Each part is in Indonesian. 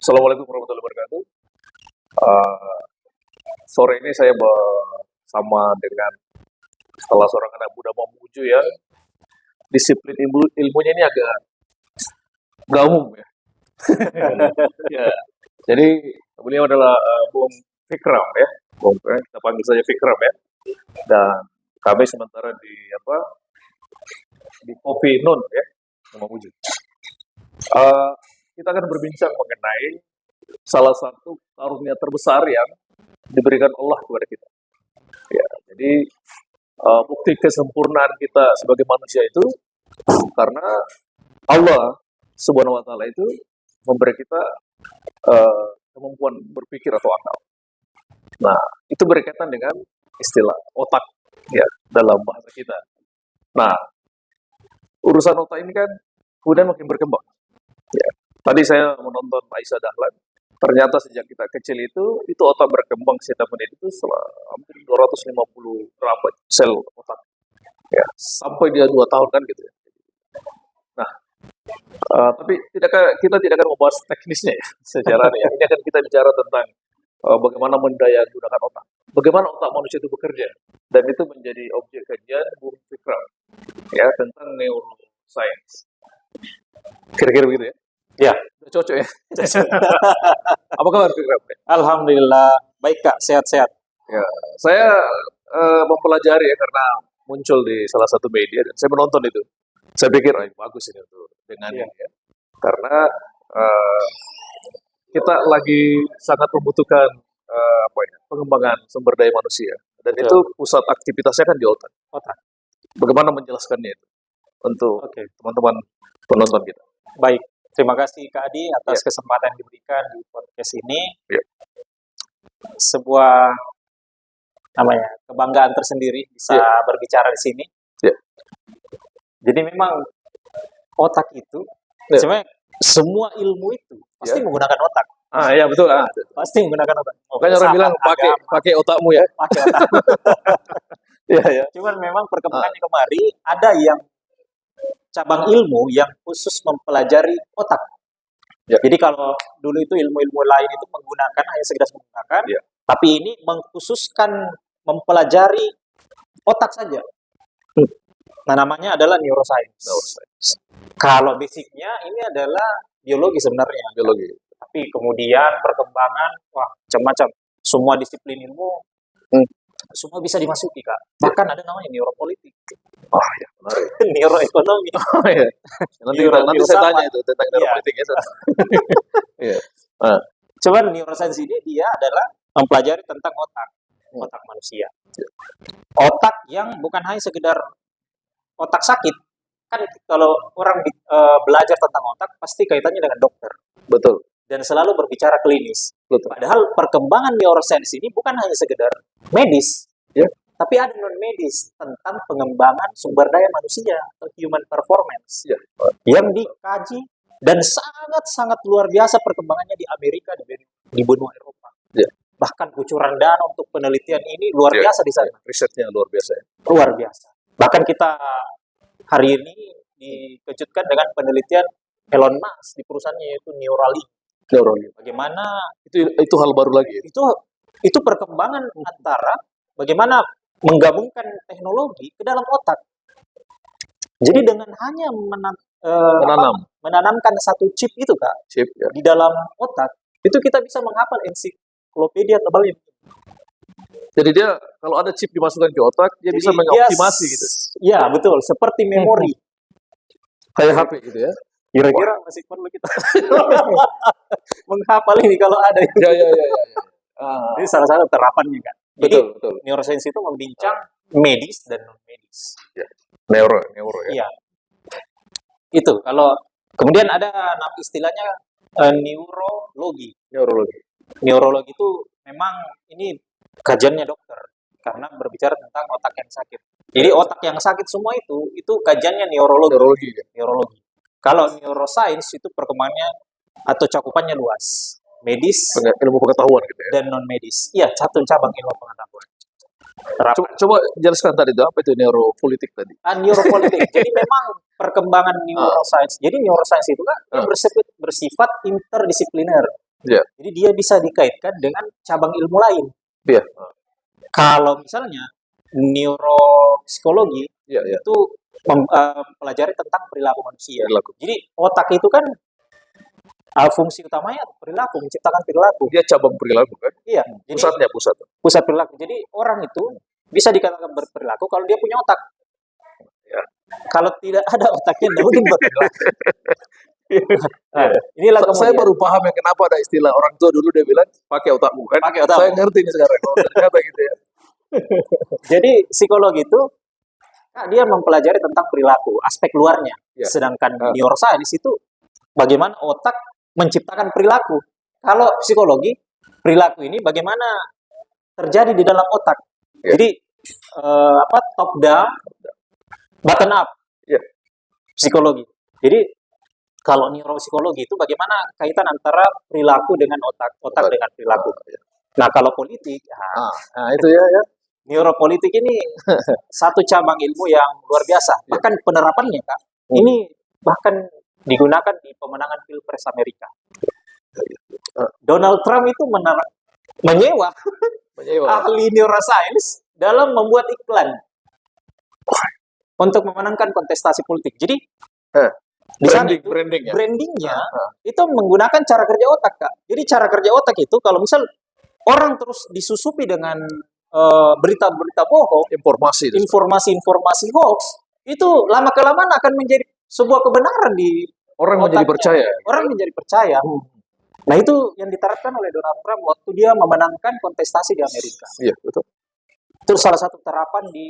Assalamualaikum warahmatullahi wabarakatuh. Eh, Sore ini saya bersama dengan salah seorang anak muda Mamuju yang disiplin ilmunya ini agak nggak umum ya. Ya. Jadi beliau adalah Bung Fikram ya. Kita panggil saja Fikram ya. Dan kami sementara di Kopi Nun ya, Mamuju. Kita akan berbincang mengenai salah satu karunia terbesar yang diberikan Allah kepada kita. Ya, jadi bukti kesempurnaan kita sebagai manusia itu karena Allah Subhanahu wa taala itu memberi kita kemampuan berpikir atau akal. Nah, itu berkaitan dengan istilah otak ya dalam bahasa kita. Nah, urusan otak ini kan kemudian makin berkembang. Ya. Tadi saya menonton Aisyah Dahlan. Ternyata sejak kita kecil itu otak berkembang setiap menit itu hampir 250 berapa sel otak. Ya, sampai dia 2 tahun kan gitu ya. Nah, tapi kita tidak akan membahas teknisnya ya secara ya. Ini akan kita bicara tentang bagaimana mendaya gunakan otak. Bagaimana otak manusia itu bekerja. Dan itu menjadi objek kajian Bung Fikram ya tentang neuroscience. Kira-kira begitu ya? Ya, Udah cocok ya. Apa kabar Fikram? alhamdulillah baik Kak, sehat-sehat. Ya, saya mempelajari ya karena muncul di salah satu media dan saya menonton itu. Saya pikir bagus ini untuk dengan ini ya. Karena kita lagi sangat membutuhkan pengembangan sumber daya manusia dan itu pusat aktivitasnya kan di otak. Otak. Bagaimana menjelaskannya itu untuk teman-teman penonton kita? Baik, terima kasih Kak Adi atas kesempatan yang diberikan di podcast ini. Ya. Sebuah kebanggaan tersendiri bisa berbicara di sini. Ya. Jadi memang otak itu sebenarnya semua ilmu itu pasti menggunakan otak. Ya betul. Pasti menggunakan otak. Makanya orang bilang pakai otakmu ya. Pakai otak. Ya. Cuman memang perkembangannya kemari ada yang cabang ilmu yang khusus mempelajari otak. Ya. Jadi kalau dulu itu ilmu-ilmu lain itu menggunakan hanya sekedar menggunakan, tapi ini mengkhususkan mempelajari otak saja. Nah, namanya adalah neuroscience. Kalau basicnya ini adalah biologi sebenarnya. Biologi. Tapi kemudian perkembangan, macam-macam. Semua disiplin ilmu, semua bisa dimasuki, Kak. Bahkan ada namanya neuropolitik. Ya, menarik. Neuroekonomi. Ya. Nanti saya tanya itu tentang neuropolitik ya. Iya. Cuman neuroscience ini dia adalah mempelajari tentang otak manusia. Otak yang bukan hanya sekedar otak sakit. Kan kalau orang belajar tentang otak pasti kaitannya dengan dokter. Betul. Dan selalu berbicara klinis. Betul. Padahal perkembangan neuroscience ini bukan hanya sekedar medis, tapi ada non medis tentang pengembangan sumber daya manusia atau human performance yang dikaji dan sangat-sangat luar biasa perkembangannya di Amerika, di benua Eropa. Bahkan kucuran dana untuk penelitian ini luar biasa di sana. Risetnya luar biasa. Luar biasa. Bahkan kita hari ini dikejutkan dengan penelitian Elon Musk di perusahaannya yaitu Neuralink. Bagaimana itu hal baru lagi. Itu perkembangan antara bagaimana menggabungkan teknologi ke dalam otak. Jadi dengan hanya menanamkan satu chip itu Kak, di dalam otak, itu kita bisa menghafal ensiklopedia tebal ini. Jadi dia kalau ada chip dimasukkan ke otak, dia bisa mengoptimasi gitu. Iya, betul, seperti memori. Kayak HP gitu ya. Kira-kira masih perlu kita menghafal ini kalau ada. Ya. Ini salah satu terapannya kan. Betul. Neuroscience itu membincang medis dan non medis. Neuro ya. Iya. Itu kalau kemudian ada nama istilahnya neurologi. Neurologi itu memang ini kajiannya dokter karena berbicara tentang otak yang sakit. Jadi otak yang sakit semua itu kajiannya neurologi. Kalau neuroscience itu perkembangannya atau cakupannya luas. Medis, ilmu pengetahuan gitu ya. Dan non medis. Iya, satu cabang ilmu pengetahuan. Coba jelaskan tadi itu apa itu neuropolitik tadi? Neuropolitik. Jadi memang perkembangan neuroscience. Jadi neuroscience itu kan bersifat interdisipliner. Iya. Jadi dia bisa dikaitkan dengan cabang ilmu lain. Iya. Kalau misalnya neuropsikologi Iya, iya. itu mempelajari tentang perilaku manusia. Perilaku. Jadi otak itu kan fungsi utamanya perilaku, menciptakan perilaku. Dia cabang perilaku kan? Iya. Jadi Pusat. pusat perilaku. Jadi orang itu bisa dikatakan berperilaku kalau dia punya otak. Ya. Kalau tidak ada otaknya, tidak mungkin berperilaku. Nah, inilah Saya kemudian. baru paham ya kenapa ada istilah orang tua dulu dia bilang pakai otakmu kan? Pakai otakmu. Saya ngerti nih sekarang. Oh, ternyata gitu ya. Jadi psikologi itu dia mempelajari tentang perilaku, aspek luarnya. Ya. Sedangkan neuroscience itu bagaimana otak menciptakan perilaku. Kalau psikologi, perilaku ini bagaimana terjadi di dalam otak. Ya. Jadi top down, bottom up. Ya. Psikologi. Jadi kalau neuropsikologi itu bagaimana kaitan antara perilaku dengan otak dengan perilaku. Nah, kalau politik, itu ya. neuropolitik ini satu cabang ilmu yang luar biasa. Bahkan penerapannya, Kak, ini bahkan digunakan di pemenangan Pilpres Amerika. Donald Trump itu menyewa ahli neuroscience dalam membuat iklan untuk memenangkan kontestasi politik. Jadi di sana brandingnya itu menggunakan cara kerja otak, Kak. Jadi cara kerja otak itu kalau misal orang terus disusupi dengan berita-berita bohong, informasi hoax, itu lama kelamaan akan menjadi sebuah kebenaran di orang otaknya. menjadi percaya. Orang menjadi percaya. Nah, itu yang diterapkan oleh Donald Trump waktu dia memenangkan kontestasi di Amerika. Iya, betul. Itu salah satu terapan di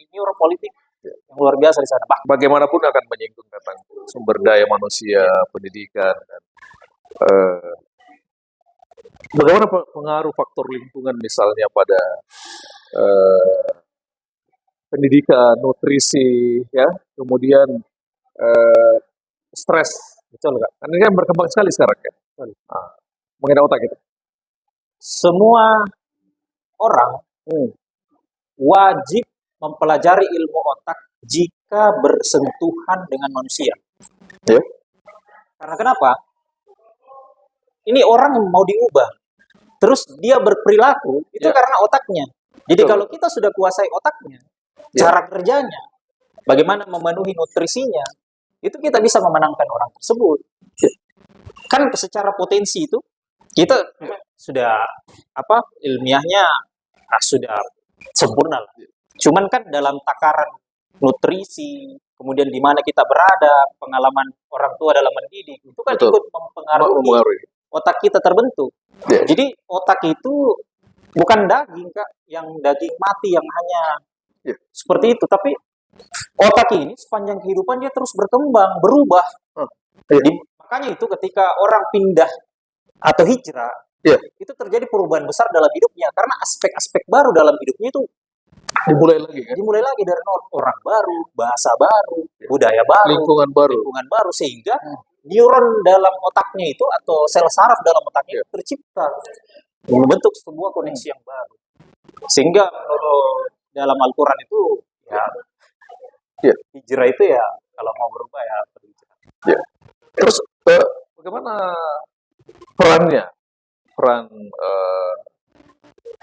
neuropolitik yang luar biasa di sana. Bagaimanapun akan menyinggung tentang sumber daya manusia, pendidikan, dan bagaimana pengaruh faktor lingkungan misalnya pada pendidikan, nutrisi, ya, kemudian stres, betul nggak? Karena ini kan berkembang sekali sekarang kan. Mengenai otak itu. Semua orang wajib mempelajari ilmu otak jika bersentuhan dengan manusia. Ya. Karena kenapa? Ini orang mau diubah. Terus dia berperilaku, itu karena otaknya. Jadi kalau kita sudah kuasai otaknya, cara kerjanya, bagaimana memenuhi nutrisinya, itu kita bisa memenangkan orang tersebut. Kan secara potensi itu, kita sudah ilmiahnya sudah sempurna lah. Cuman kan dalam takaran nutrisi, kemudian di mana kita berada, pengalaman orang tua dalam mendidik, itu kan ikut mempengaruhi otak kita terbentuk. Jadi otak itu bukan daging, Kak, yang daging mati yang hanya seperti itu, tapi otak ini sepanjang kehidupan dia terus berkembang, berubah. Jadi makanya itu ketika orang pindah atau hijrah, itu terjadi perubahan besar dalam hidupnya karena aspek-aspek baru dalam hidupnya itu dimulai lagi dari nol. Orang baru, bahasa baru, budaya baru, lingkungan baru sehingga neuron dalam otaknya itu atau sel saraf dalam otaknya tercipta membentuk sebuah koneksi yang baru. Sehingga menurut dalam Al-Qur'an itu hijrah itu kalau mau berubah berhijrah. Terus bagaimana peran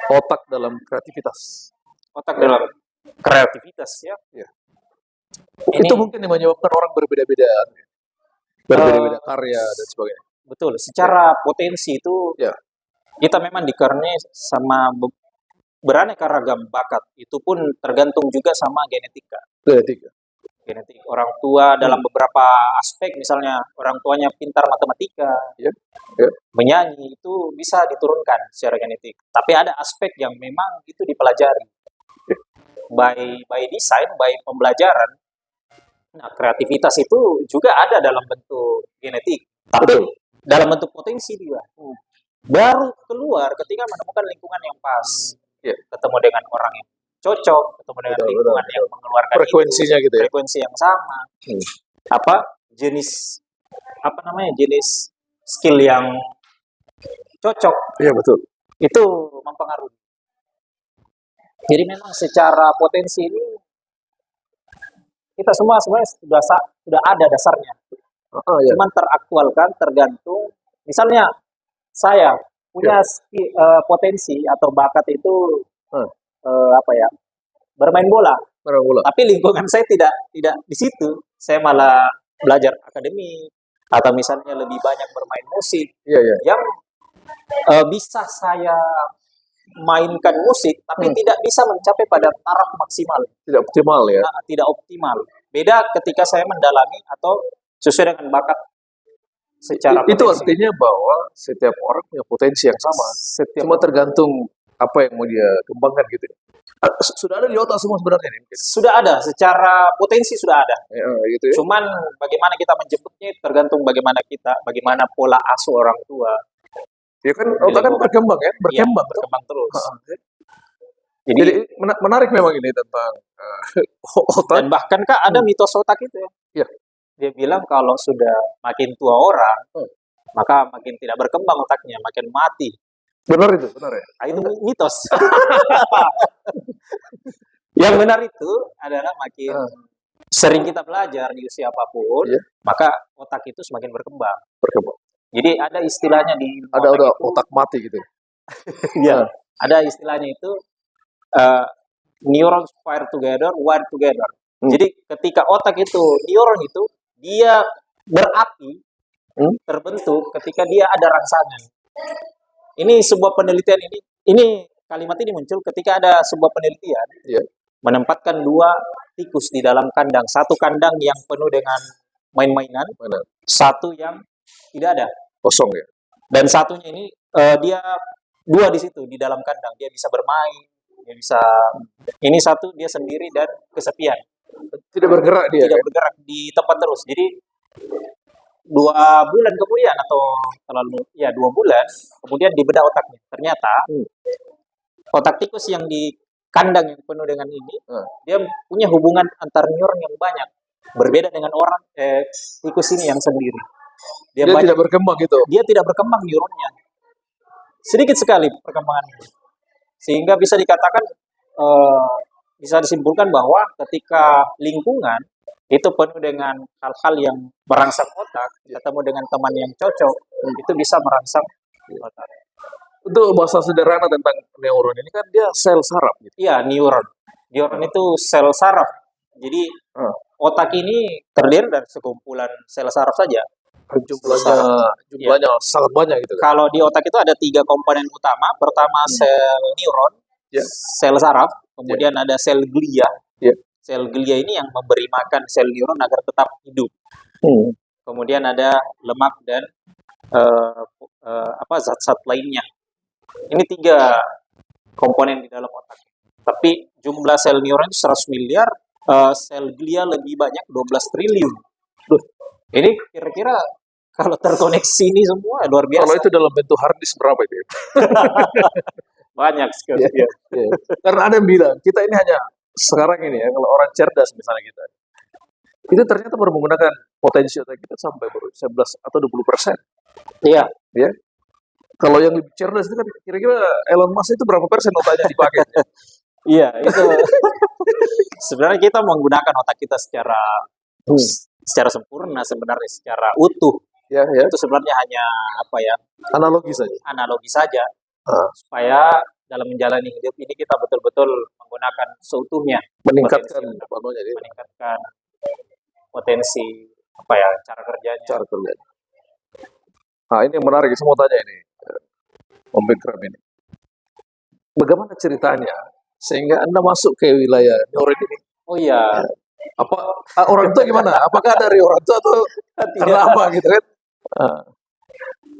otak dalam kreativitas? Otak dalam kreativitas Itu mungkin yang menyebabkan orang berbeda-beda karya dan sebagainya. Betul, secara potensi itu kita memang dikaruniai sama beraneka ragam bakat. Itu pun tergantung juga sama genetik orang tua dalam beberapa aspek, misalnya orang tuanya pintar matematika, menyanyi, itu bisa diturunkan secara genetik. Tapi ada aspek yang memang itu dipelajari by design, by pembelajaran. Nah, kreativitas itu juga ada dalam bentuk genetik, tapi dalam bentuk potensi juga. Baru keluar ketika menemukan lingkungan yang pas, ketemu dengan orang yang cocok, ketemu dengan lingkungan yang mengeluarkan frekuensinya gitu ya. Frekuensi yang sama. Jenis skill yang cocok. Iya, betul. Itu mempengaruhi. Jadi memang secara potensi ini kita semua sebenarnya sudah ada dasarnya. Cuman teraktualkan tergantung misalnya saya punya potensi atau bakat itu Hmm. apa ya, bermain bola. Mana bola? Tapi lingkungan saya tidak di situ. Saya malah belajar akademik atau misalnya lebih banyak bermain musik Iya, iya. yang bisa saya mainkan musik, tapi tidak bisa mencapai pada taraf maksimal. Tidak optimal ya. Nah, tidak optimal. Beda ketika saya mendalami atau sesuai dengan bakat secara Itu potensi. artinya bahwa setiap orang punya potensi yang sama. Setiap Cuma tergantung apa yang mau dia kembangkan gitu. Sudah ada di otak semua sebenarnya nih. sudah ada, secara potensi sudah ada. Gitu ya. Cuman bagaimana kita menjemputnya tergantung bagaimana pola asuh orang tua. Ya kan otak kan berkembang ya, berkembang. Iya, berkembang terus. Jadi menarik memang ini tentang otak. Dan bahkan Kak ada mitos otak itu ya. Iya. Dia bilang kalau sudah makin tua orang, maka makin tidak berkembang otaknya, makin mati. Benar itu, benar ya. Nah, itu mitos. Yang benar itu adalah makin sering kita belajar di usia apapun, Iya. maka otak itu semakin berkembang. Berkembang. Jadi ada istilahnya di ilmu Ada otak itu, otak mati gitu. ya, ada istilahnya itu neurons fire together, wire together. Jadi ketika otak itu, neuron itu dia berapi, terbentuk ketika dia ada rangsangan. Ini sebuah penelitian ini kalimat ini muncul ketika ada sebuah penelitian menempatkan 2 tikus di dalam kandang, satu kandang yang penuh dengan main-mainan, Mana? satu yang tidak ada, Kosong ya. dan satunya ini dia 2 di situ di dalam kandang, dia bisa bermain, dia bisa ini satu dia sendiri dan kesepian, Tidak bergerak dia. tidak Ya? bergerak di tempat terus. Jadi 2 bulan kemudian atau terlalu 2 bulan kemudian dibedah otaknya, ternyata otak tikus yang di kandang yang penuh dengan ini dia punya hubungan antar neuron yang banyak, berbeda dengan orang tikus ini yang sendiri. Dia tidak berkembang gitu. Dia tidak berkembang neuronnya, sedikit sekali perkembangannya, sehingga bisa dikatakan bisa disimpulkan bahwa ketika lingkungan itu penuh dengan hal-hal yang merangsang otak, ketemu dengan teman yang cocok, itu bisa merangsang otak. Untuk bahasa sederhana tentang neuron ini kan dia sel saraf gitu. Iya, neuron. Neuron itu sel saraf. Jadi otak ini terdiri dari sekumpulan sel saraf saja. Jumlahnya sangat banyak gitu kan. Kalau di otak itu ada 3 komponen utama. Pertama sel neuron, sel saraf, kemudian ada sel glia. Sel glia ini yang memberi makan sel neuron agar tetap hidup. Kemudian ada lemak dan zat-zat lainnya. Ini 3 komponen di dalam otak. Tapi jumlah sel neuron itu 100 miliar, sel glia lebih banyak 12 triliun. Ini kira-kira kalau terkoneksi ini semua luar biasa. Kalau itu dalam bentuk hard disk berapa itu? Banyak sekali. Karena ada yang bilang, kita ini hanya sekarang ini ya, kalau orang cerdas misalnya kita, itu ternyata baru menggunakan potensi otak kita sampai baru 11 atau 20%. Iya. Ya. Kalau yang lebih cerdas itu kan kira-kira Elon Musk itu berapa persen otaknya dipakai? Iya, itu sebenarnya kita menggunakan otak kita secara sempurna, sebenarnya secara utuh. Itu sebenarnya hanya analogi saja supaya dalam menjalani hidup ini kita betul-betul menggunakan seutuhnya, meningkatkan potensi cara kerjanya. Nah, ini yang menarik, saya mau tanya ini, Om Bikram ini. Bagaimana ceritanya sehingga Anda masuk ke wilayah neuron ini? Oh iya. Apa orang tua gimana? Apakah dari orang tua atau karena apa gitu kan?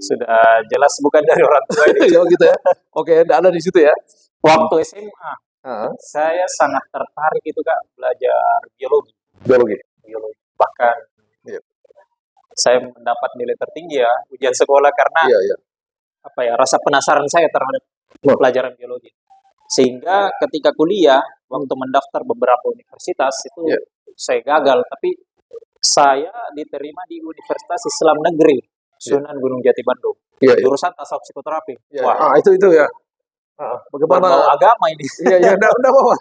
Sudah jelas bukan dari orang tua ini. Gitu ya. Oke, Anda di situ ya. Waktu SMA, saya sangat tertarik itu Kak belajar biologi. Bahkan saya mendapat nilai tertinggi ya ujian sekolah karena rasa penasaran saya terhadap pelajaran biologi. Sehingga ketika kuliah, waktu mendaftar beberapa universitas itu saya gagal, tapi saya diterima di Universitas Islam Negeri Sunan Gunung Jati Bandung. Jurusan tasawuf psikoterapi. Wah, itu ya. Bagaimana berbau agama ini? Enggak apa-apa.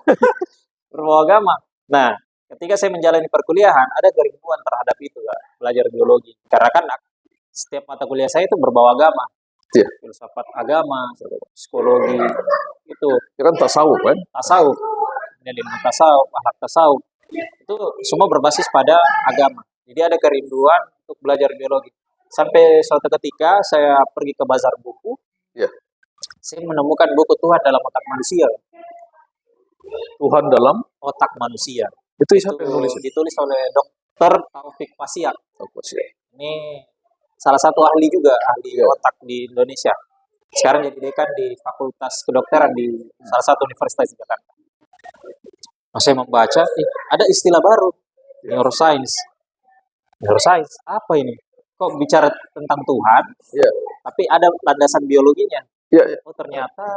Berbau agama. Nah, ketika saya menjalani perkuliahan, ada kerinduan terhadap itu, Kak, belajar biologi. Karena kan setiap mata kuliah saya itu berbau agama. Iya. filsafat agama, psikologi, itu Ya kan tasawuf kan? tasawuf, ilmu tasawuf, akhlak tasawuf, itu semua berbasis pada agama. Jadi ada kerinduan untuk belajar biologi. Sampai suatu ketika saya pergi ke bazar buku, Ya. saya menemukan buku Tuhan dalam otak manusia. Tuhan dalam Otak manusia. itu Itu siapa yang nulis? ditulis oleh Dr. Taufik Pasiak. Apa sih? Ini salah satu ahli juga, ahli Ya. otak di Indonesia. Sekarang jadi dekan di Fakultas Kedokteran di salah satu universitas di Jakarta. Nah, saya membaca, ada istilah baru, neuroscience. Neuroscience, apa ini? Kok bicara tentang Tuhan, Ya. tapi ada landasan biologinya. Ya, ya. Oh, ternyata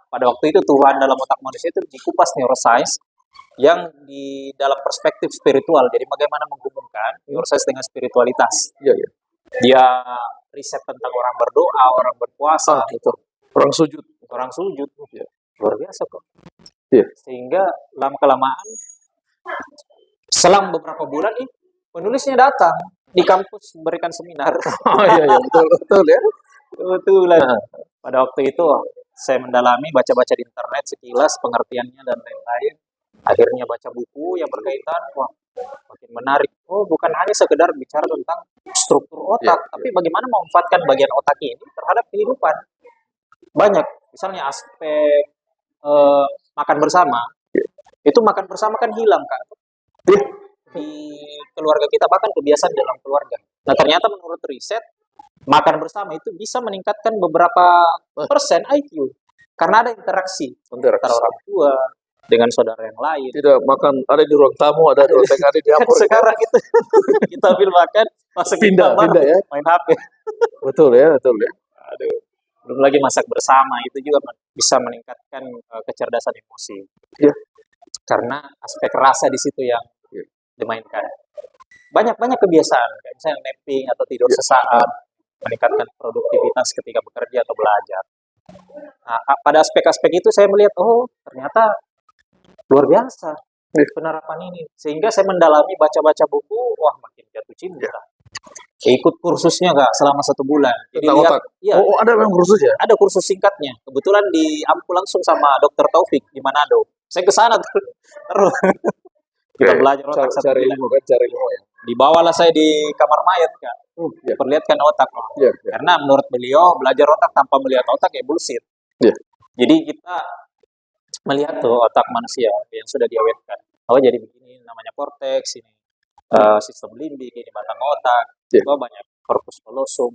pada waktu itu Tuhan dalam otak manusia itu dikupas neuroscience yang di dalam perspektif spiritual. Jadi bagaimana menghubungkan neuroscience dengan spiritualitas. Ya, ya. Dia riset tentang orang berdoa, orang berpuasa, Itu orang sujud. orang sujud. Ya. Luar biasa kok. Iya. Sehingga lama-kelamaan, selang beberapa bulan penulisnya datang di kampus memberikan seminar. Oh iya, iya, betul, betul ya. Kebetulan. Nah, Pada waktu itu saya mendalami, baca-baca di internet sekilas pengertiannya dan lain-lain. Akhirnya baca buku yang berkaitan, wah makin menarik. Oh, bukan hanya sekedar bicara tentang struktur otak, Iya, tapi bagaimana memanfaatkan bagian otak ini terhadap kehidupan. Banyak, misalnya aspek makan bersama. Itu makan bersama kan hilang, Kak. Iya. Di keluarga kita, bahkan kebiasaan dalam keluarga. Nah, ternyata menurut riset, makan bersama itu bisa meningkatkan beberapa persen IQ. Karena ada interaksi antara orang tua dengan saudara yang lain. Tidak makan, ada di ruang tamu, ada di ruang TKD di Kan dapur. sekarang itu kita ambil makan, masuk di Pindah, kamar, pindah ya. main HP. Betul ya, betul ya. Aduh. Belum lagi masak bersama, itu juga bisa meningkatkan kecerdasan emosi. Iya. Karena aspek rasa di situ yang Iya. dimainkan. Banyak kebiasaan, kayak misalnya napping atau tidur Iya. sesaat, meningkatkan produktivitas ketika bekerja atau belajar. Nah, pada aspek-aspek itu saya melihat, oh ternyata luar biasa penerapan ini. Sehingga saya mendalami, baca-baca buku, wah makin jatuh cinta. Ikut kursusnya Kak selama 1 bulan. Jadi Tentang lihat, otak. iya, Oh, ada memang kursus ya? ada kursus singkatnya. Kebetulan diampu langsung sama Dr. Taufik di Manado. Saya ke sana terus. Kita belajar otak 1 cari bulan. ilmu kan, cari ilmu ya. Dibawalah saya di kamar mayat Kak. Iya. Perlihatkan otak. Iya, iya. Karena menurut beliau belajar otak tanpa melihat otak ya bullshit. Iya. Jadi kita melihat tuh otak manusia yang sudah diawetkan. Oh jadi begini namanya korteks, ini sistem limbik, ini batang otak. Iya. Oh banyak corpus callosum.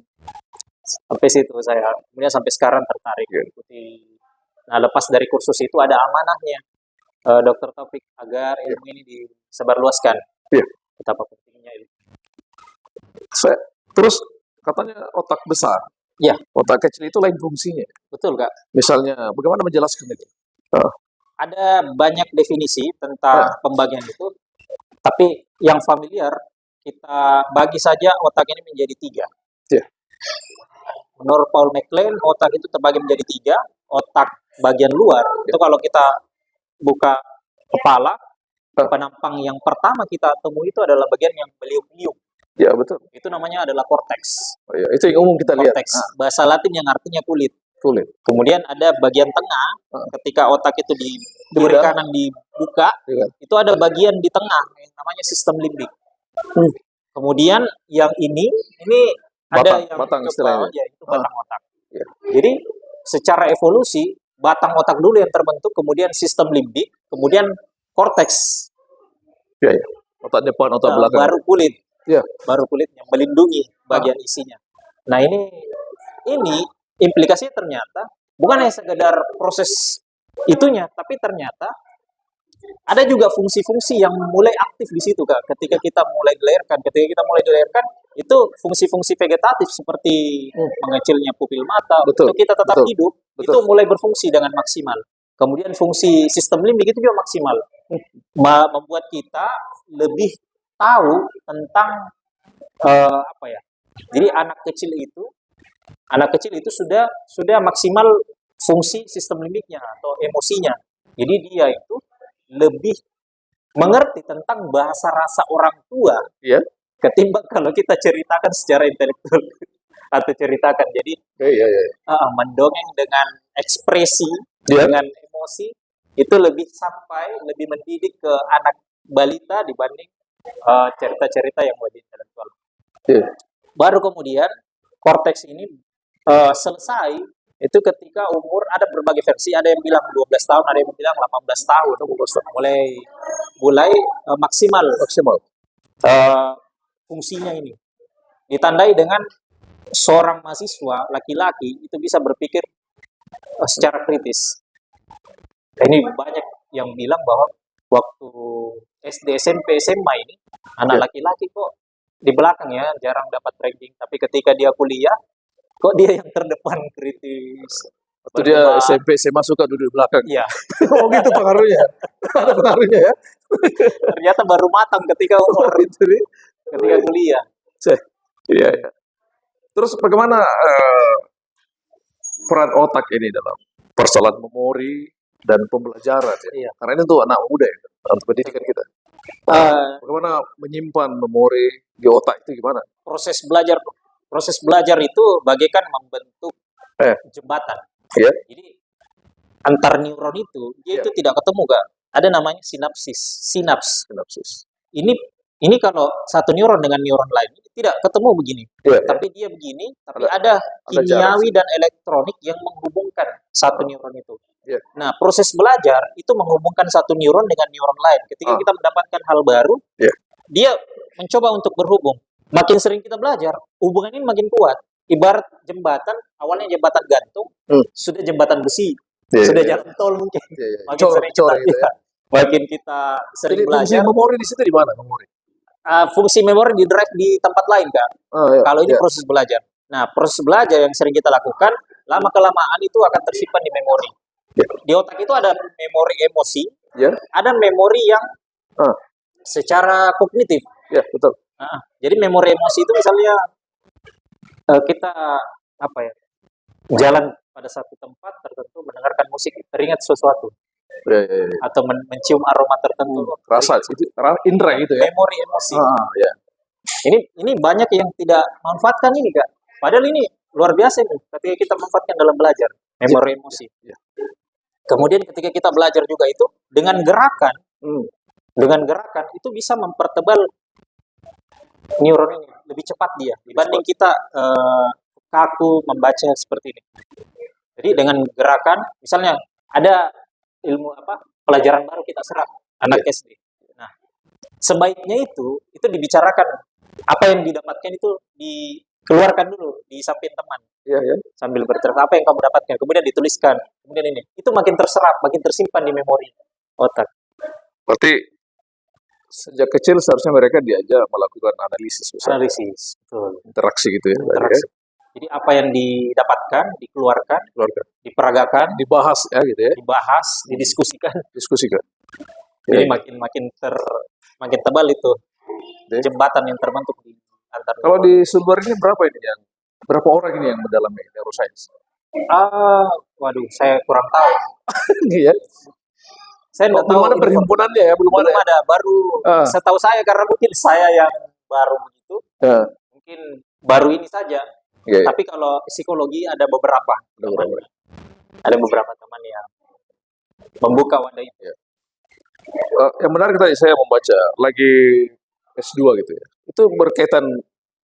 Sampai situ saya, kemudian sampai sekarang tertarik mengikuti. Nah lepas dari kursus itu ada amanahnya Dr. Taufik agar ilmu ini disebarluaskan. Iya. Betapa pentingnya itu. Terus katanya otak besar. Iya. Otak kecil itu lain fungsinya. Betul Kak. Misalnya, bagaimana menjelaskan itu? Ada banyak definisi tentang pembagian itu, tapi yang familiar kita bagi saja otak ini menjadi 3. Iya. Menurut Paul MacLean, otak itu terbagi menjadi 3. Otak bagian luar itu kalau kita buka kepala, penampang yang pertama kita temui itu adalah bagian yang beliung-beliung. Ya, betul. Itu namanya adalah korteks. Oh, ya. Itu yang umum kita lihat. Korteks, bahasa Latin yang artinya kulit. Kulit. Kemudian ada bagian tengah, ketika otak itu di kiri Benar. kanan dibuka, Iya. itu ada bagian di tengah yang namanya sistem limbik. Kemudian yang ini ada yang batang ke istilahnya. bawah, ya, itu batang otak. Iya. Jadi secara evolusi batang otak dulu yang terbentuk, kemudian sistem limbik, kemudian korteks, Iya, ya. Otak depan, otak belakang. baru kulit. Iya. Baru kulit yang melindungi bagian isinya. Nah ini implikasinya ternyata bukan hanya sekedar proses itunya, tapi ternyata ada juga fungsi-fungsi yang mulai aktif di situ Kak. Ketika kita mulai dilahirkan, itu fungsi-fungsi vegetatif seperti mengecilnya pupil mata, Betul, untuk kita tetap betul, hidup, betul. itu mulai berfungsi dengan maksimal. Kemudian fungsi sistem limbik itu juga maksimal, membuat kita lebih tahu tentang Jadi anak kecil itu sudah maksimal fungsi sistem limbiknya atau emosinya. Jadi dia itu lebih mengerti tentang bahasa rasa orang tua Iya. ketimbang kalau kita ceritakan secara intelektual. atau ceritakan. Jadi Iya, iya. mendongeng dengan ekspresi, Iya. dengan emosi itu lebih sampai, lebih mendidik ke anak balita dibanding cerita-cerita yang lebih intelektual. Iya. Baru kemudian korteks ini selesai itu ketika umur, ada berbagai versi, ada yang bilang 12 tahun, ada yang bilang 18 tahun. Mulai maksimal Maksimal. fungsinya ini. Ditandai dengan seorang mahasiswa laki-laki itu bisa berpikir secara kritis. Ini banyak yang bilang bahwa waktu SD, SMP, SMA ini anak Ya. laki-laki kok di belakang ya, jarang dapat ranking. Tapi ketika dia kuliah, kok dia yang terdepan kritis. Waktu dia berdebat. SMP, SMA suka duduk di belakang. Iya, Oh gitu pengaruhnya. Ada pengaruhnya ya. ternyata baru matang ketika umur Itu nih. ketika kuliah. Iya, iya. Terus bagaimana peran otak ini dalam persoalan memori dan pembelajaran ya? Iya. Karena ini untuk anak muda ya, untuk pendidikan kita. Bagaimana menyimpan memori di otak itu gimana? Proses belajar itu bagaikan membentuk jembatan. Iya. Jadi antar neuron itu dia itu tidak ketemu, Kak. Ada namanya sinaps. Sinapsis. Ini kalau satu neuron dengan neuron lain tidak ketemu begini. Iya, Tapi dia begini, tapi ada kimiawi dan elektronik yang menghubungkan satu neuron itu. Iya. Nah, proses belajar itu menghubungkan satu neuron dengan neuron lain. Ketika kita mendapatkan hal baru, Iya. dia mencoba untuk berhubung. Makin sering kita belajar, hubungan ini makin kuat. Ibarat jembatan, awalnya jembatan gantung, sudah jembatan besi, Iya, sudah iya. jalan tol mungkin. Iya, iya. Makin sering Cor kita, gitu ya. makin kita sering Jadi fungsi belajar, memori di situ di mana memori? fungsi memori di drive di tempat lain, Kak. Iya, Kalau ini iya. proses belajar. Nah, proses belajar yang sering kita lakukan, lama-kelamaan itu akan tersimpan di memori. Iya. Di otak itu ada memori emosi, Iya. ada memori yang secara kognitif. Iya, betul. Jadi memori emosi itu misalnya kita jalan pada satu tempat tertentu, mendengarkan musik, teringat sesuatu, Iya, iya, iya. atau mencium aroma tertentu. Rasa itu indra itu ya. Memori emosi. Iya. Ini banyak yang tidak manfaatkan ini, Kak. Padahal ini luar biasa nih ketika kita manfaatkan dalam belajar memori emosi. Iya. Kemudian ketika kita belajar juga itu dengan gerakan itu bisa mempertebal neuron ini, lebih cepat dia dibanding kita kaku membaca seperti ini. Jadi dengan gerakan, misalnya ada ilmu pelajaran baru kita serap anak SD. Nah, sebaiknya itu dibicarakan, apa yang didapatkan itu dikeluarkan dulu di samping teman. Iya, iya. Sambil bercerita apa yang kamu dapatkan, kemudian dituliskan, kemudian ini. Itu makin terserap, makin tersimpan di memori otak. Berarti sejak kecil seharusnya mereka diajak melakukan analisis, misalnya. Analisis, betul. Interaksi gitu ya. Interaksi. Jadi apa yang didapatkan, dikeluarkan, Keluarga. diperagakan, Dibahas ya gitu ya. dibahas, didiskusikan. Diskusikan. Jadi Iya. makin tebal itu Oke. jembatan yang terbentuk di antar. Kalau di Sulbar ini berapa orang ini yang mendalami neuroscience? Waduh, saya kurang tahu. Iya. Saya nggak tahu. Belum ada perhimpunannya ya, belum Belum ada. ada, baru setahu saya, karena mungkin saya yang baru begitu. Mungkin baru ini saja. Iya. Tapi kalau psikologi ada beberapa teman. Ada beberapa teman yang membuka wadah itu. Yang menarik tadi saya membaca lagi S2 gitu ya. Itu berkaitan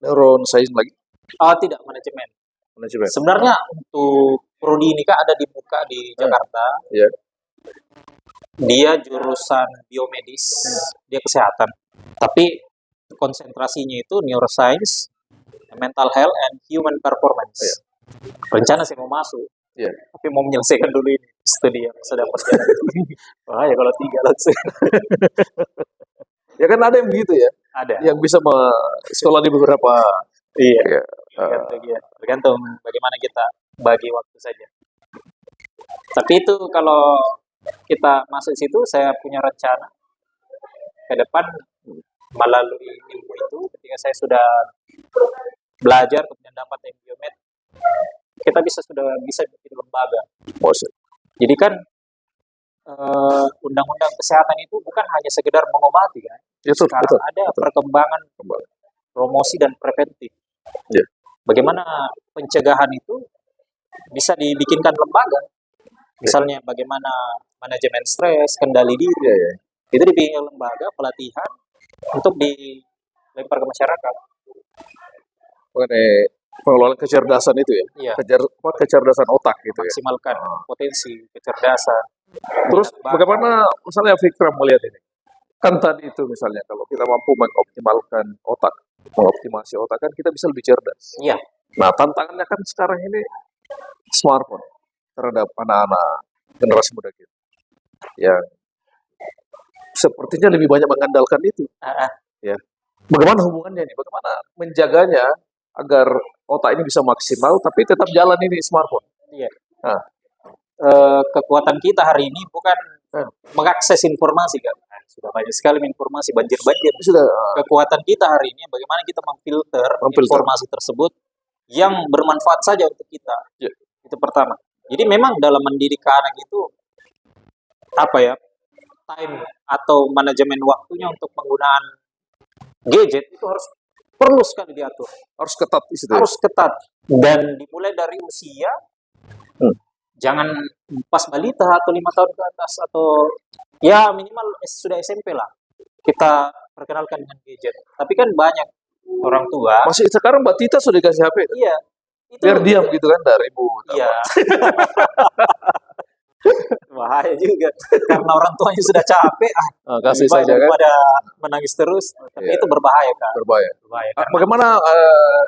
neuroscience lagi. Tidak, manajemen. Manajemen. Sebenarnya untuk prodi ini Kak ada dibuka di Jakarta. Iya. Dia jurusan biomedis, dia kesehatan. Tapi konsentrasinya itu neuroscience, mental health, and human performance. Iya. Rencana saya mau masuk, Iya. tapi mau menyelesaikan dulu ini studi yang sudah dapat. Wah ya kalau 3 langsung. Ya kan ada yang begitu ya, Ada. yang bisa sekolah di beberapa. Iya. Ya, Tergantung bagaimana kita bagi waktu saja. Tapi itu kalau kita masuk situ, saya punya rencana ke depan melalui ilmu itu. Ketika saya sudah belajar kemudian dapat biomed, kita sudah bisa bikin lembaga. Jadi kan undang-undang kesehatan itu bukan hanya sekedar mengobati kan. Betul, Sekarang ada perkembangan promosi dan preventif. Iya. bagaimana pencegahan itu bisa dibikinkan lembaga. Misalnya bagaimana manajemen stres, kendali diri, Iya, iya. itu dibikin lembaga pelatihan untuk dilempar ke masyarakat. Mengenai pengelolaan kecerdasan itu ya. Iya, Kecerdasan otak gitu ya. maksimalkan potensi kecerdasan. Terus Minat bakat. bagaimana misalnya Fikram melihat ini? Kan tadi itu misalnya kalau kita mampu mengoptimalkan otak, mengoptimasi otak kan kita bisa lebih cerdas. Iya, Nah, tantangannya kan sekarang ini smartphone terhadap anak-anak generasi muda kita yang sepertinya lebih banyak mengandalkan itu. ah, ah, Ya, bagaimana hubungannya ini? Bagaimana menjaganya agar otak ini bisa maksimal tapi tetap jalan ini smartphone? iya. Nah, Kekuatan kita hari ini bukan eh, mengakses informasi kan. Nah, sudah banyak sekali informasi banjir-banjir. sudah Kekuatan kita hari ini bagaimana kita memfilter Memfilter. informasi tersebut yang bermanfaat saja untuk kita. Ya. Itu pertama. Jadi memang dalam mendidik anak itu apa ya, time atau manajemen waktunya untuk penggunaan gadget itu perlu sekali diatur, harus ketat di situ. Ya? harus ketat dan dimulai dari usia. Hmm. Jangan pas balita atau 5 tahun ke atas atau ya minimal sudah SMP lah kita perkenalkan dengan gadget. Tapi kan banyak orang tua, Masih sekarang Mbak Tita sudah dikasih HP, iya itu biar diam gitu kan dari ibu. iya bahaya juga karena orang tuanya sudah capek Nah, kasih lebih baik saja kan, daripada menangis terus. Tapi Iya. itu berbahaya kan, berbahaya. berbahaya. Bagaimana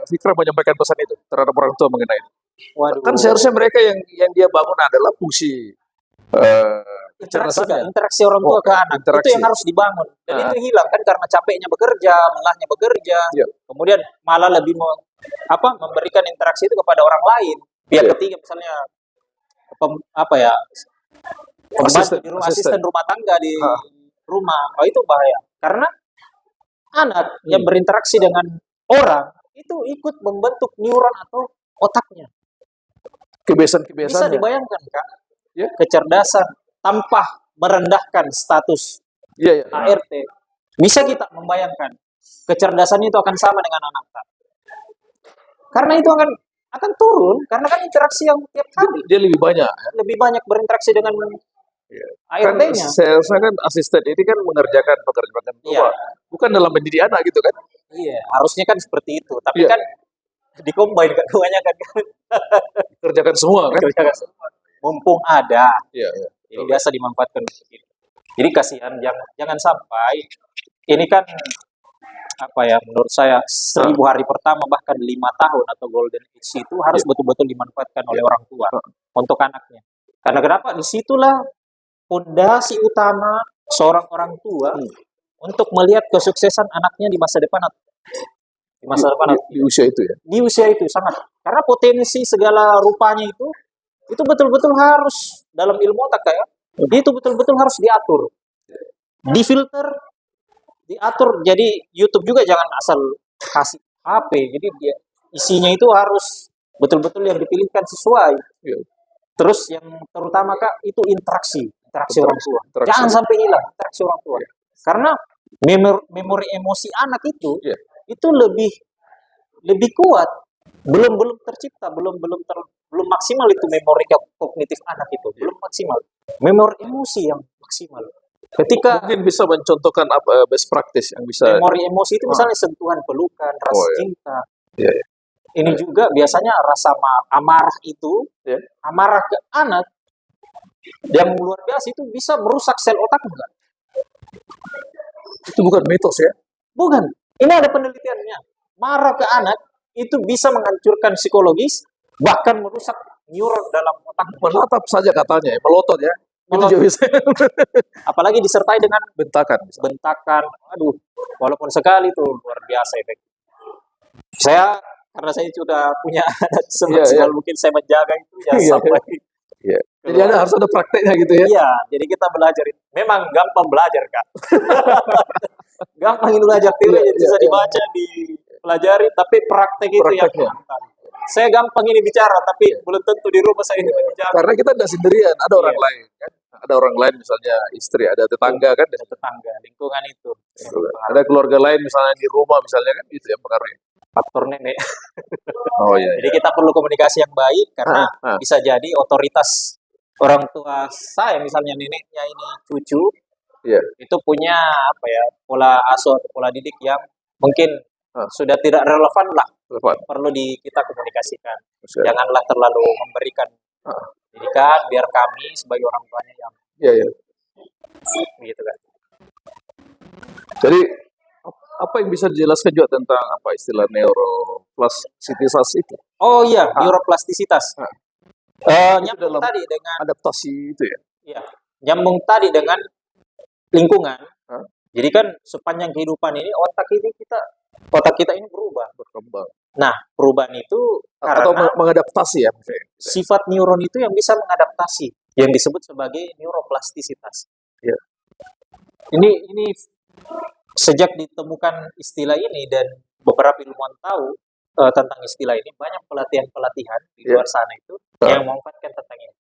Fikram menyampaikan pesan itu terhadap orang tua mengenai itu? Waduh, Kan seharusnya mereka yang dia bangun adalah fungsi interaksi kecerdasannya. interaksi orang tua Oh, ke anak interaksi. itu yang harus dibangun dan Ah. itu hilang kan karena capeknya bekerja, melahnya bekerja, Iya. kemudian malah lebih memberikan interaksi itu kepada orang lain, pihak Iya. ketiga misalnya pembantu Asisten, di rumah, asisten. asisten rumah tangga di Ah. rumah. Oh, itu bahaya karena anak yang berinteraksi dengan orang itu ikut membentuk neuron atau otaknya. Bisa Kebiasaan-kebiasaannya. dibayangkan Kak, Ya. kecerdasan tanpa merendahkan status Iya, iya. ART. Bisa kita membayangkan kecerdasan itu akan sama dengan anak Kak. Karena itu akan turun karena kan interaksi yang tiap hari Dia lebih banyak. lebih banyak berinteraksi dengan Iya. Kan ART-nya. seharusnya kan asisten ini kan mengerjakan pekerjaan Iya. tua, bukan dalam mendidik anak gitu kan? Iya, harusnya kan seperti itu. Tapi Iya. kan dikombin kan kebanyakan kan. Kerjakan semua kan? Kerjakan semua. Mumpung ada. Iya, iya. Jadi biasa dimanfaatkan untuk itu. Jadi kasihan jangan sampai ini kan menurut saya 1000 hari pertama bahkan 5 tahun atau golden age itu harus betul-betul dimanfaatkan oleh orang tua untuk anaknya. Karena kenapa? Disitulah fondasi utama seorang orang tua untuk melihat kesuksesan anaknya di masa depan di masa depan Di usia itu ya. di usia itu sangat karena potensi segala rupanya itu betul-betul harus dalam ilmu otak ya itu betul-betul harus diatur, difilter, diatur. Jadi YouTube juga jangan asal kasih HP, jadi dia isinya itu harus betul-betul yang dipilihkan sesuai. Iya. Terus yang terutama Kak itu interaksi orang tua, Interaksi. jangan sampai hilang interaksi orang tua. Karena memori emosi anak itu Iya. itu lebih kuat, belum tercipta, belum maksimal itu memori kognitif anak itu, belum maksimal. Memori emosi yang maksimal. Ketika Mungkin bisa mencontohkan apa best practice yang bisa. memori emosi itu misalnya sentuhan, pelukan, rasa Oh, iya. cinta. Iya, iya. Ini juga biasanya rasa amarah itu, Iya. amarah ke anak yang luar biasa itu bisa merusak sel otak enggak? Itu bukan mitos ya. Bukan. Ini ada penelitiannya. Marah ke anak itu bisa menghancurkan psikologis, bahkan merusak neuron dalam otak. Menatap saja katanya, ya, melotot ya. Itu Melotot. juga bisa. Apalagi disertai dengan Bentakan. bentakan. Aduh, walaupun sekali itu luar biasa efek. Karena saya sudah punya anak semaksimal mungkin saya menjaga itu ya Iya. sampai. Iya. Jadi harus ada prakteknya gitu ya. Iya, jadi kita belajar. Memang gampang belajar Kak. Gampang ini belajar teori, Iya, bisa iya, dibaca, dipelajari, tapi praktek itu yang Prakteknya. menantang. Saya gampang ini bicara, tapi belum tentu di rumah saya ini bicara. Karena kita tidak sendirian, ada orang Iya. lain kan. Ada orang lain misalnya istri, ada tetangga kan. Tetangga, lingkungan itu. Ada keluarga lain misalnya di rumah misalnya kan gitu ya pengaruhnya. faktor nenek. Oh iya. Jadi kita perlu komunikasi yang baik karena Ah. bisa jadi otoritas orang tua saya, misalnya neneknya ini cucu, Iya. itu punya apa ya, pola asuh atau pola didik yang mungkin sudah tidak relevan lah, Telepon. perlu kita komunikasikan. Maksudnya. Janganlah terlalu memberikan pendidikan, biar kami sebagai orang tuanya yang Iya, iya. begitu kan. Jadi apa yang bisa dijelaskan juga tentang apa istilah neuroplastisitas itu? Oh iya, neuroplastisitas. Nyambung dalam tadi dengan adaptasi itu ya. iya, nyambung tadi dengan lingkungan. Hah? Jadi kan sepanjang kehidupan ini otak kita ini berubah. Berkembang. Nah, perubahan itu Atau karena mengadaptasi ya. sifat neuron itu yang bisa mengadaptasi, yang disebut sebagai neuroplastisitas. Ya. Ini sejak ditemukan istilah ini dan beberapa ilmuwan tahu tentang istilah ini, banyak pelatihan-pelatihan di luar sana itu yang memanfaatkan tentang ini.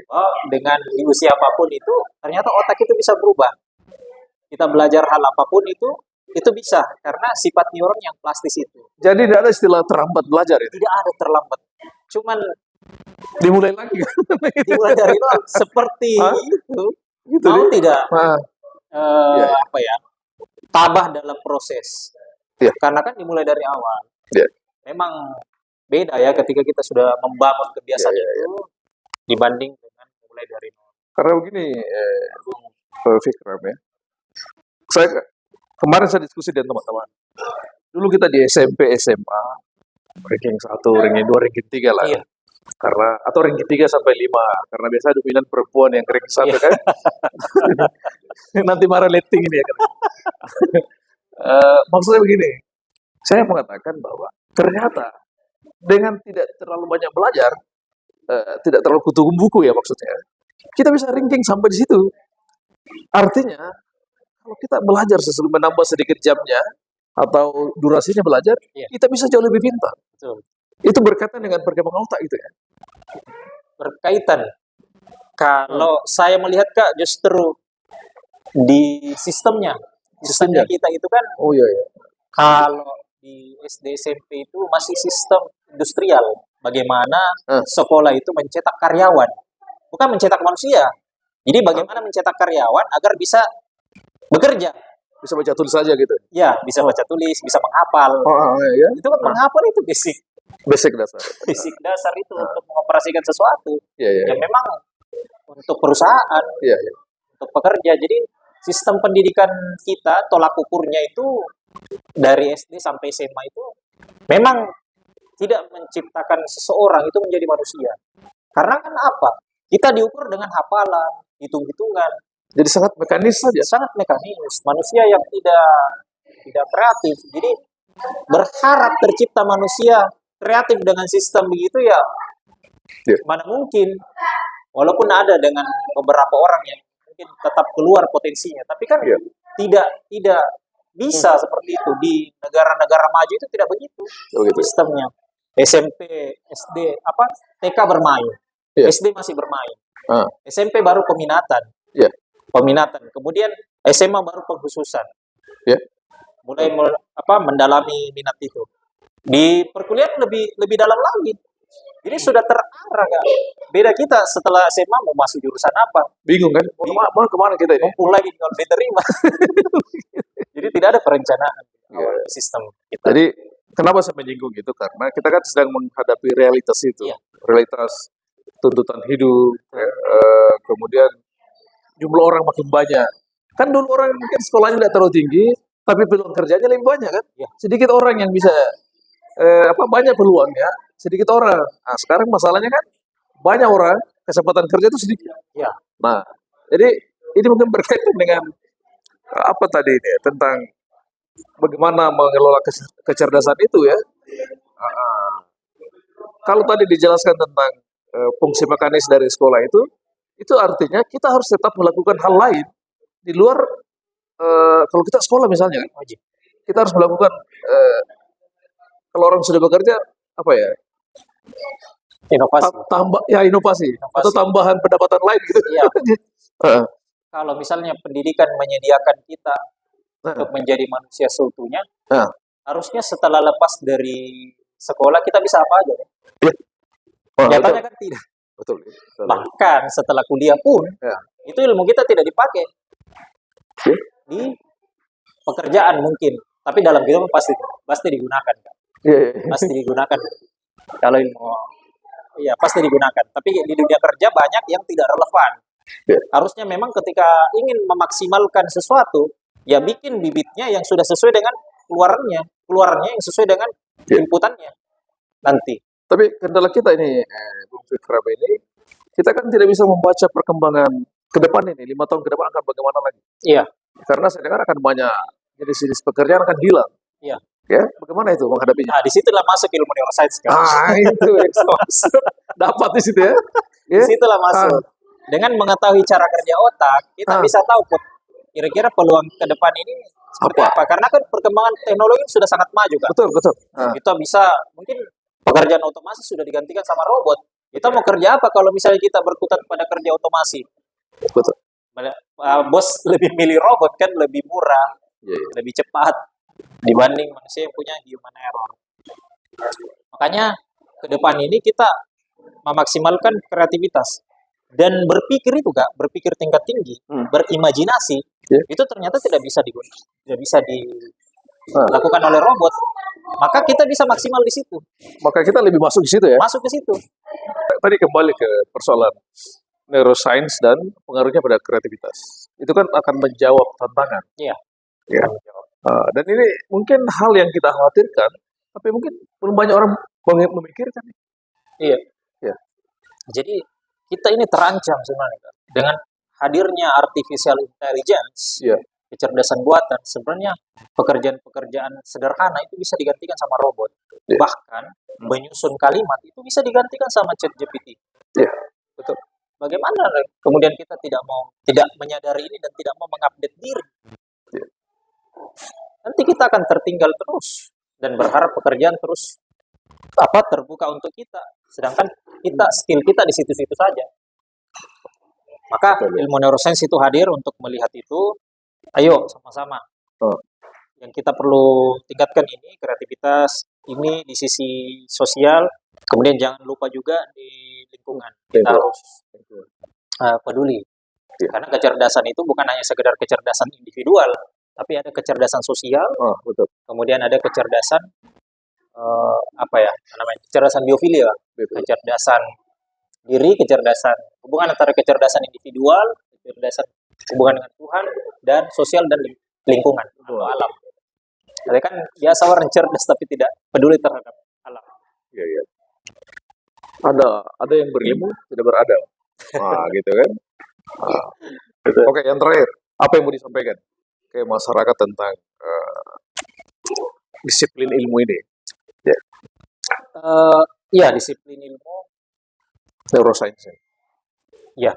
Oh, dengan di usia apapun itu ternyata otak itu bisa berubah. Kita belajar hal apapun itu bisa karena sifat neuron yang plastis itu. Jadi tidak ada istilah terlambat belajar itu. Tidak ada terlambat. Cuman Dimulai lagi kan? dimulai dari nol seperti itu. Gitu Mau deh. tidak Iya. apa ya, tabah dalam proses. Iya. Karena kan dimulai dari awal. Iya. Memang beda ya ketika kita sudah membangun kebiasaan itu dibanding dengan mulai dari nol. Karena begini, Bung Fikram ya. Kemarin saya diskusi dengan teman-teman. Dulu kita di SMP, SMA, ranking 1, ranking 2, ranking 3 lah. Iya. Karena atau ranking 3 sampai 5, karena biasa dominan perempuan yang ranking 1 kan. Nanti marah letting ini ya kan. Maksudnya begini, saya mengatakan bahwa ternyata dengan tidak terlalu banyak belajar, tidak terlalu kutu buku ya maksudnya, kita bisa ranking sampai di situ. Artinya, kalau kita belajar menambah sedikit jamnya atau durasinya belajar, kita bisa jauh lebih pintar. Betul. Itu berkaitan dengan perkembangan otak itu ya. Berkaitan. Kalau saya melihat Kak, justru di sistemnya kita itu kan, Oh iya ya. kalau di SD SMP itu masih sistem industrial. Bagaimana sekolah itu mencetak karyawan, bukan mencetak manusia. Jadi bagaimana mencetak karyawan agar bisa bekerja. Bisa baca tulis saja gitu. Ya, bisa baca tulis, bisa menghafal. Ya. Itu kan menghafal itu Basic dasar. basic dasar itu untuk mengoperasikan sesuatu. Iya. Ya memang untuk perusahaan, Iya. untuk pekerja. Jadi sistem pendidikan kita, tolak ukurnya itu dari SD sampai SMA itu memang tidak menciptakan seseorang itu menjadi manusia. Karena kan apa? Kita diukur dengan hafalan, hitung-hitungan. Jadi sangat mekanis saja. Sangat mekanis. Manusia yang tidak kreatif. Jadi berharap tercipta manusia kreatif dengan sistem begitu ya, mana mungkin. Walaupun ada dengan beberapa orang yang mungkin tetap keluar potensinya, tapi kan tidak bisa seperti itu. Di negara-negara maju itu tidak begitu sistemnya. SMP, SD, TK bermain, SD masih bermain, SMP baru peminatan, kemudian SMA baru pengkhususan, mulai mendalami minat itu. Di perkuliahan lebih dalam lagi. Jadi sudah terarah kan. Beda kita setelah SMA mau masuk jurusan apa? Bingung kan? Mau kemana kita ini? Mumpung lagi kalau diterima. Jadi tidak ada perencanaan sistem kita. Jadi kenapa saya menyinggung itu? Karena kita kan sedang menghadapi realitas itu. Realitas tuntutan hidup. Kemudian jumlah orang makin banyak. Kan dulu orang mungkin sekolahnya tidak terlalu tinggi, tapi peluang kerjanya lebih banyak kan? Sedikit orang yang bisa banyak peluangnya, sedikit orang. Nah, sekarang masalahnya kan banyak orang, kesempatan kerja itu sedikit. Nah, jadi ini mungkin berkaitan dengan apa tadi ini tentang bagaimana mengelola kecerdasan itu ya. Kalau tadi dijelaskan tentang fungsi mekanis dari sekolah itu artinya kita harus tetap melakukan hal lain di luar kalau kita sekolah misalnya kan, kita harus melakukan kalau orang sudah bekerja inovasi atau tambahan pendapatan lain gitu. Kalau misalnya pendidikan menyediakan kita untuk menjadi manusia seutuhnya, harusnya setelah lepas dari sekolah kita bisa apa aja. Oh, betul. Nyatanya kan tidak. Betul. Betul. Bahkan setelah kuliah pun, Ya. itu ilmu kita tidak dipakai Oke. di pekerjaan mungkin. Tapi dalam kehidupan pasti digunakan. Kak. Iya, iya, iya. Pasti digunakan. Kalau ilmu, iya pasti digunakan. Tapi di dunia kerja banyak yang tidak relevan. Ya. Harusnya memang ketika ingin memaksimalkan sesuatu, ya bikin bibitnya yang sudah sesuai dengan keluarnya yang sesuai dengan Ya. inputannya nanti. Tapi kendala kita ini, Bung Fikram ini, kita kan tidak bisa membaca perkembangan ke depan ini, 5 tahun ke depan akan bagaimana lagi. Iya, Karena saya dengar akan banyak jenis-jenis pekerjaan akan hilang. iya. Ya, bagaimana itu menghadapinya? Nah, disitulah masuk ilmu neuroscience kan. Itu yang saya maksud. Dapat di situ ya. Ya. Disitulah masuk. Dengan mengetahui cara kerja otak, kita Ah. bisa tahu Put, kira-kira peluang ke depan ini seperti apa. Karena kan perkembangan teknologi sudah sangat maju kan. Betul, betul. Ah, Kita bisa, mungkin pekerjaan otomasi sudah digantikan sama robot. Kita mau kerja apa kalau misalnya kita berkutat pada kerja otomasi? betul. Bos lebih milih robot kan, lebih murah, Iya, iya. lebih cepat dibanding manusia yang punya human error. Makanya ke depan ini kita memaksimalkan kreativitas dan berpikir itu Kak, berpikir tingkat tinggi, berimajinasi, Ya. itu ternyata tidak bisa dilakukan oleh robot. Maka kita bisa maksimal di situ, Maka kita lebih masuk di situ ya. masuk ke situ. Tadi kembali ke persoalan neuroscience dan pengaruhnya pada kreativitas. Itu kan akan menjawab tantangan. Iya. Ya. Dan ini mungkin hal yang kita khawatirkan, tapi mungkin belum banyak orang memikirkan. Iya. Ya. Jadi kita ini terancam sebenarnya Kak. Dengan hadirnya artificial intelligence, Iya. kecerdasan buatan, sebenarnya pekerjaan-pekerjaan sederhana itu bisa digantikan sama robot. Iya. Bahkan menyusun kalimat itu bisa digantikan sama ChatGPT. Iya, betul. Bagaimana kemudian kita tidak menyadari ini dan tidak mau mengupdate diri? Iya. Nanti kita akan tertinggal terus dan berharap pekerjaan terus terbuka untuk kita. Sedangkan skill kita di situ-situ saja. Maka Betul, ya. ilmu neuroscience itu hadir untuk melihat itu. Ayo sama-sama. Oh. Yang kita perlu tingkatkan ini kreativitas, ini di sisi sosial, kemudian jangan lupa juga di lingkungan. Kita Betul. harus peduli. Ya. Karena kecerdasan itu bukan hanya sekedar kecerdasan individual, tapi ada kecerdasan sosial, Oh, betul. kemudian ada kecerdasan kecerdasan biofilia, Betul. kecerdasan diri, kecerdasan hubungan antara kecerdasan individual, kecerdasan hubungan dengan Tuhan, dan sosial dan lingkungan atau alam. Jadi kan biasa orang cerdas tapi tidak peduli terhadap alam. Iya, iya. Ada yang berilmu, tidak beradab. Nah, gitu kan. Nah, gitu. Oke, yang terakhir, apa yang mau disampaikan ke masyarakat tentang disiplin ilmu ini? Ya, disiplin ilmu. Neuroscience. Ya.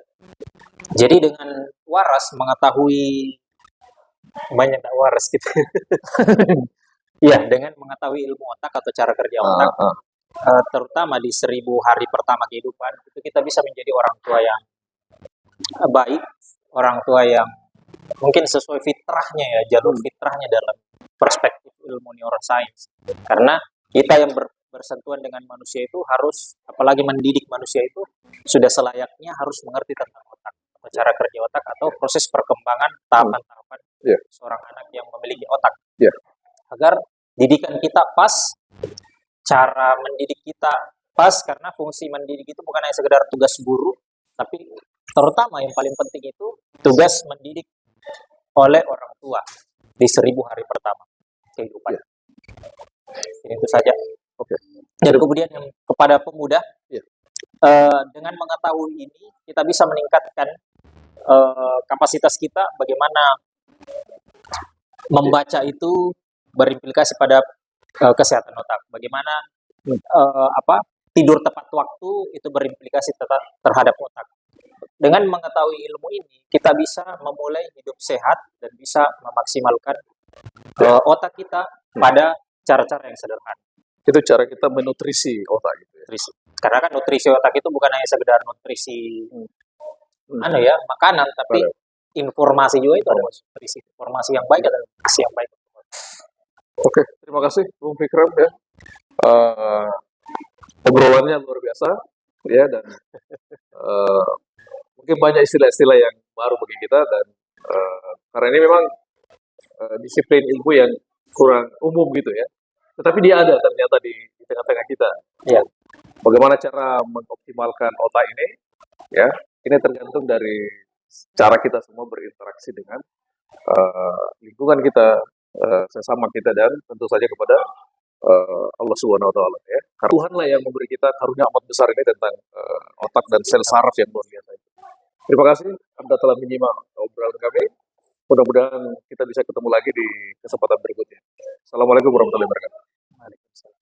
Jadi dengan waras mengetahui banyak tak waras gitu. Ya, dengan mengetahui ilmu otak atau cara kerja otak, terutama di 1000 hari pertama kehidupan, itu kita bisa menjadi orang tua yang baik, orang tua yang mungkin sesuai fitrahnya ya, jalur fitrahnya dalam perspektif ilmu neuroscience. Karena kita yang bersentuhan dengan manusia itu harus, apalagi mendidik manusia itu, sudah selayaknya harus mengerti tentang otak, atau cara kerja otak, atau proses perkembangan tahapan-tahapan seorang anak yang memiliki otak. Agar didikan kita pas, cara mendidik kita pas, karena fungsi mendidik itu bukan hanya sekedar tugas guru, tapi terutama yang paling penting itu tugas mendidik oleh orang tua di 1000 hari pertama kehidupan. Itu saja. Oke. Dan kemudian yang kepada pemuda, dengan mengetahui ini kita bisa meningkatkan kapasitas kita bagaimana membaca itu berimplikasi pada kesehatan otak. Bagaimana tidur tepat waktu itu berimplikasi terhadap otak. Dengan mengetahui ilmu ini, kita bisa memulai hidup sehat dan bisa memaksimalkan otak kita pada cara-cara yang sederhana. Itu cara kita menutrisi otak gitu ya. Nutrisi. Karena kan nutrisi otak itu bukan hanya sekedar nutrisi makanan, tapi informasi juga itu ada nutrisi. Informasi yang baik adalah nutrisi yang baik. Oke, terima kasih Bung Fikram ya. Eh, Obrolannya luar biasa ya, dan eh, mungkin banyak istilah-istilah yang baru bagi kita, dan karena ini memang disiplin ilmu yang kurang umum gitu ya. Tetapi dia ada ternyata di tengah-tengah kita. Ya, Bagaimana cara mengoptimalkan otak ini? Ya, ini tergantung dari cara kita semua berinteraksi dengan lingkungan kita, sesama kita, dan tentu saja kepada Allah Subhanahu Wa Taala ya. Karena Tuhan lah yang memberi kita karunia amat besar ini tentang otak dan sel saraf yang luar biasa. Terima kasih Anda telah menyimak obrolan kami. Mudah-mudahan kita bisa ketemu lagi di kesempatan berikutnya. Assalamualaikum warahmatullahi wabarakatuh. Waalaikumsalam.